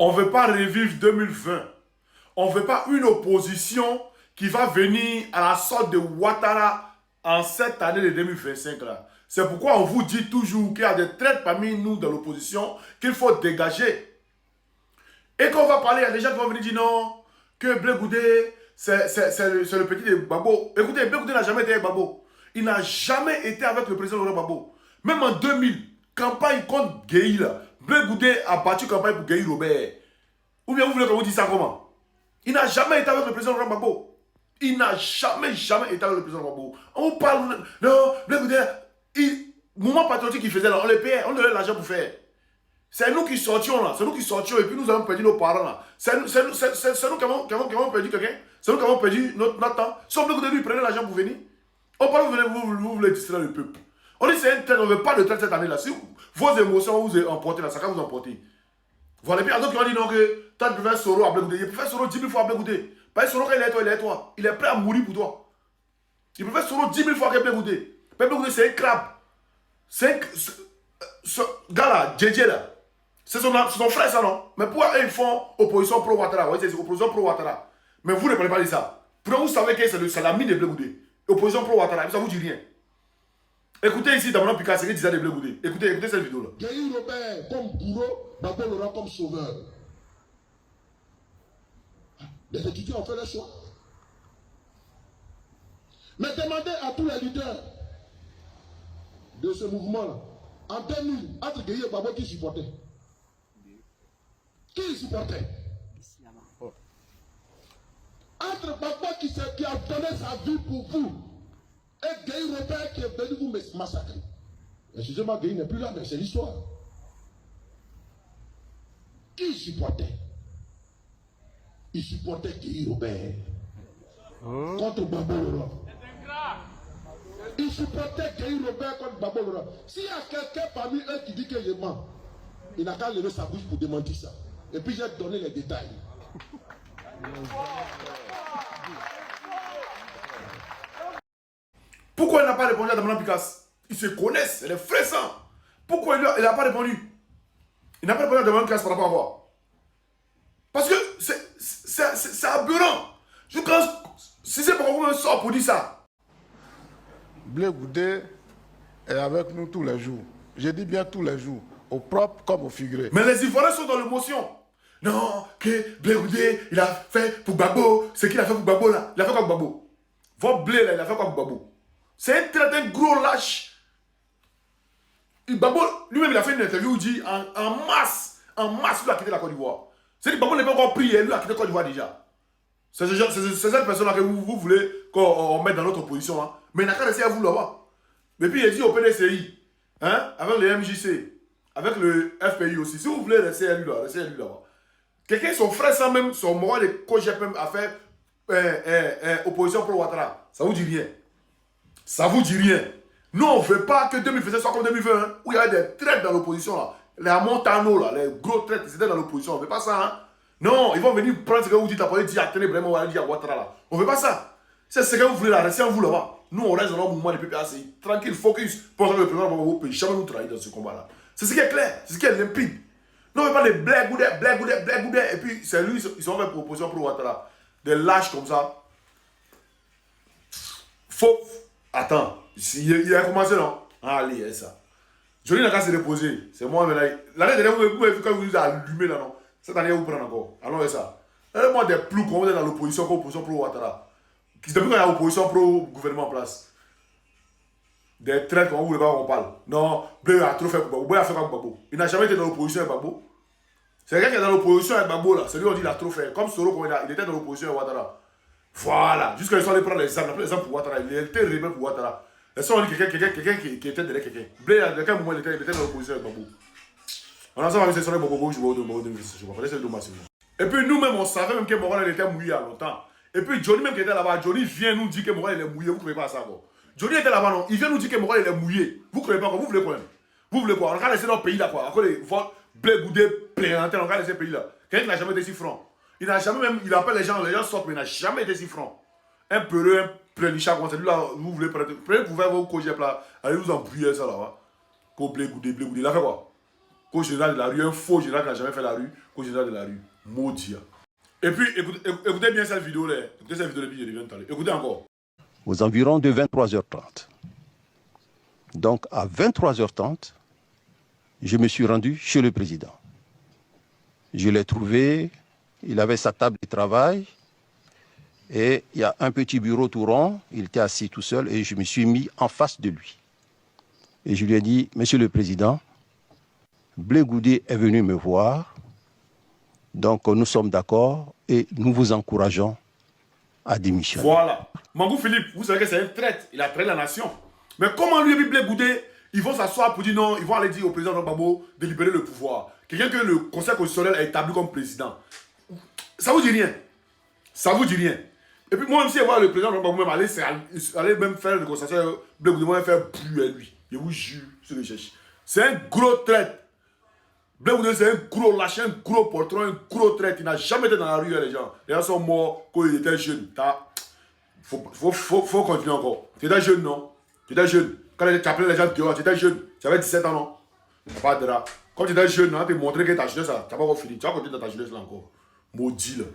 On ne veut pas revivre 2020. On ne veut pas une opposition qui va venir à la sorte de Ouattara en cette année de 2025 là. C'est pourquoi on vous dit toujours qu'il y a des traîtres parmi nous dans l'opposition qu'il faut dégager. Et quand on va parler, il y a des gens qui vont venir dire non, que Blé Goudé, c'est le petit de Gbagbo. Écoutez, Blé Goudé n'a jamais été avec Gbagbo. Il n'a jamais été avec le président Laurent Gbagbo. Même en 2000, campagne contre Gueye, Blé Goudé a battu campagne pour Gueye Robert. Ou bien vous voulez qu'on vous dise ça comment? Il n'a jamais été avec le président Laurent Gbagbo. Il n'a jamais été avec le président Gbagbo. On vous parle, non, Blé Goudé, mouvement patriotique qu'il faisait là, on les payait, on donnait l'argent pour faire. C'est nous qui sortions là, c'est nous qui sortions et puis nous avons perdu nos parents là. C'est nous qui avons perdu quelqu'un, c'est nous qui avons perdu notre temps. Si on veut que lui prenez l'argent pour venir, on parle, vous voulez distraire le peuple. On dit c'est un traite, on ne veut pas de traite cette année là. Si vos émotions vous emportez là, ça va vous emporter. Voilà, et puis il y a d'autres qui ont dit non que toi tu préfères Soro à Blé Goudé. Il préfère Soro 10 000 fois à Blé Goudé. Parce que Soro quand il est toi, il est prêt à mourir pour toi. Il préfère Soro 10 000 fois que Blé Goudé. Blé Goudé c'est un crabe. Ce gars là, JJ là. C'est son frère, ça, non? Mais pourquoi ils font opposition pro-Ouattara? Oui, c'est opposition pro-Ouattara. Mais vous ne parlez pas de ça. Pourquoi vous savez que c'est l'ami de Blé Goudé? Opposition pro-Ouattara, ça vous dit rien. Écoutez ici, dans mon Picard, ce qu'il disait de Blé Goudé. Écoutez cette vidéo-là. Gueye Robert comme bourreau, Gbagbo Laurent comme sauveur. Les étudiants ont fait le choix. Mais demandez à tous les leaders de ce mouvement-là, en 2000, entre Gueye et Gbagbo, qui supportait? Qui supportait? Entre Gbagbo qui a donné sa vie pour vous et Gueye Robert qui est venu vous massacrer. Excusez-moi, Gueye n'est plus là, mais c'est l'histoire. Qui supportait? Il supportait Gueye Robert contre Gbagbo Laurent. Il supportait Gueye Robert contre Gbagbo Laurent. S'il y a quelqu'un parmi eux qui dit que je mens, il n'a qu'à lever sa bouche pour démentir ça. Et puis j'ai donné les détails. Pourquoi il n'a pas répondu à Damien Picasse? Ils se connaissent, c'est les frères sang. Pourquoi il n'a pas répondu? Il n'a pas répondu à Damien Picasse par rapport à quoi? Parce que c'est aberrant. Je pense, si c'est pourquoi vous me sortez pour dire ça. Blé Goudé est avec nous tous les jours. Je dis bien tous les jours, au propre comme au figuré. Mais les Ivoiriens sont dans l'émotion. Non, que Blé Goudé, il a fait pour Gbagbo. C'est qu'il a fait pour Gbagbo là. Il a fait quoi pour Gbagbo? Votre blé là, il a fait quoi pour Gbagbo? C'est un très gros lâche. Gbagbo, lui-même, il a fait une interview où il dit en masse, il a quitté la Côte d'Ivoire. C'est-à-dire que Gbagbo n'est pas encore pris et lui a quitté la Côte d'Ivoire déjà. C'est cette personne-là que vous voulez qu'on mette dans notre opposition. Hein. Mais il n'a qu'à rester à vous là-bas. Et puis il dit au PDCI, hein, avec le MJC, avec le FPI aussi, si vous voulez rester à lui là-bas. Quelqu'un, son frère, sans même son moral de COGEP à faire opposition pro Ouattara, ça vous dit rien. Ça vous dit rien. Nous, on ne veut pas que 2020 soit comme 2020, hein, où il y avait des traites dans l'opposition là. Les Montano là, les gros traites, ils étaient dans l'opposition. On ne veut pas ça, hein. Non, ils vont venir prendre ce que vous dites après, dire attendez vraiment, on va dire à Ouattara là. On ne veut pas ça. C'est ce que vous voulez là, restez en vous là-bas. Nous, on reste dans notre mouvement de PPACI. Tranquille, focus. Pour le président, on ne peut jamais nous trahir dans ce combat là. C'est ce qui est clair, c'est ce qui est limpide. Non, on ne veut pas des Blé Goudé, et puis c'est lui, ils sont fait proposition pour Ouattara. Des lâches comme ça. Faut. Attends, il a commencé non? Allez, c'est ça. Johnny n'a qu'à se reposer. C'est moi maintenant. L'année dernière, vous avez vu quand vous avez allumé là, non? Cette année, vous prenez encore. Allons ça. Moi, des plus qu'on est dans l'opposition comme opposition pro Ouattara. Depuis qu'on a l'opposition pro gouvernement en place. Des traites, comment vous voulez pas qu'on parle? Non, Blé a trop fait pour Gbagbo. Blé a fait comme Gbagbo. Il n'a jamais été dans l'opposition avec Gbagbo. C'est quelqu'un qui est dans l'opposition avec Gbagbo là. C'est lui on dit qu'il a trop fait. Comme Soro, il était dans l'opposition avec Ouattara. Voilà. Jusqu'à ils sont allés prendre les armes pour Ouattara. Il était rebelle pour Ouattara. Ils sont dit quelqu'un qui était derrière quelqu'un. Blé, à quel moment il était dans l'opposition avec Gbagbo. On a ça, c'est sur les Gbagbo, je vois et puis nous-mêmes, on savait même que Moral était mouillé il y a longtemps. Et puis Johnny même qui était là-bas, Johnny vient nous dire que Moral est mouillé. Vous ne croyez pas à ça encore? Johnny était là-bas, non? Il vient nous dire que Moral est mouillé. Vous ne croyez pas encore? Vous voulez quoi? Vous voulez quoi? On va laisser notre pays là quoi. Encore les Blé Goudé, plaisantin, on va laisser le pays là. Quelqu'un qui n'a jamais été si franc. Il n'a jamais même, il appelle les gens sortent, mais il n'a jamais été si franc. Un peureux, un plénichard, comme ça, lui là, vous voulez prendre, prenez pour faire vos cogèpes là, allez vous embrouiller ça là-bas. Blé Goudé, il a fait quoi? qu'au général de la rue, un faux général qui n'a jamais fait la rue, qu'au général de la rue. Maudit. Et puis, écoutez bien cette vidéo-là. Écoutez cette vidéo-là, puis je reviens tout à l'heure. Écoutez encore. Aux environs de 23h30. Donc, à 23h30, je me suis rendu chez le président. Je l'ai trouvé, il avait sa table de travail, et il y a un petit bureau tout rond, il était assis tout seul, et je me suis mis en face de lui. Et je lui ai dit, Monsieur le Président, Blé Goudé est venu me voir, donc nous sommes d'accord, et nous vous encourageons à démissionner. Voilà. Mangou Philippe, vous savez que c'est un traître, il a trahi la nation. Mais comment lui et Blé Goudé, ils vont s'asseoir pour dire non, ils vont aller dire au président Gbagbo de libérer le pouvoir. Quelqu'un que le Conseil constitutionnel a établi comme président. Ça vous dit rien. Ça vous dit rien. Et puis moi, même si je vois le président Gbagbo même aller même faire le Conseil Blé Goudé, moi, faire plus à lui. Je vous jure, ce que je cherche. C'est un gros traître. Blé Goudé, c'est un gros lâche, un gros portron, un gros traître. Il n'a jamais été dans la rue, les gens. Les gens sont morts quand il était jeune. Faut continuer encore. Tu étais jeune, non? Tu étais jeune. Quand tu appelais les gens dehors, tu étais jeune. Tu avais 17 ans, non? Pas de là. Quand tu étais jeune, tu as montré que ta jeunesse, tu n'as pas encore fini. Tu vas continuer dans ta jeunesse là encore. Maudit là.